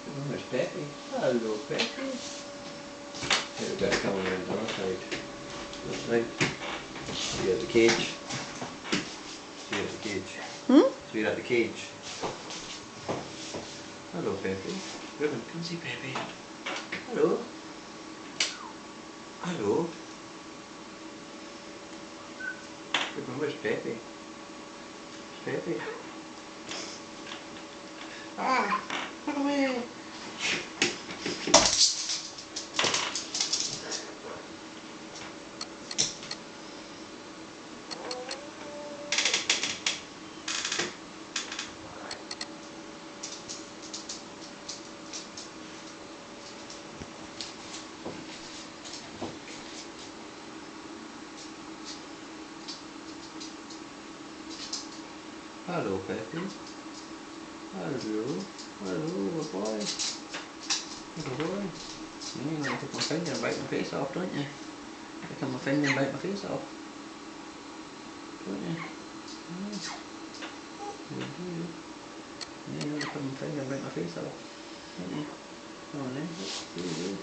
Oh, there's Peppy. Hello, Peppy. Here, we've got to come around the other side. This thing. So you're at the cage. So you're at the cage. Hmm? So you're at the cage. Hello, Peppy. Rubin, come see Peppy. Hello. Hello. Rubin, where's Peppy? Where's Peppy? Ah! Run away! Hello, Peppy. Hello. Hello, good boy. Good boy. You want to take my finger and bite my face off, don't you? Take my finger and bite my face off. Don't you? Yeah. You do. Yeah, you want to put my finger and bite my face off. Don't you? Come on then. Do you?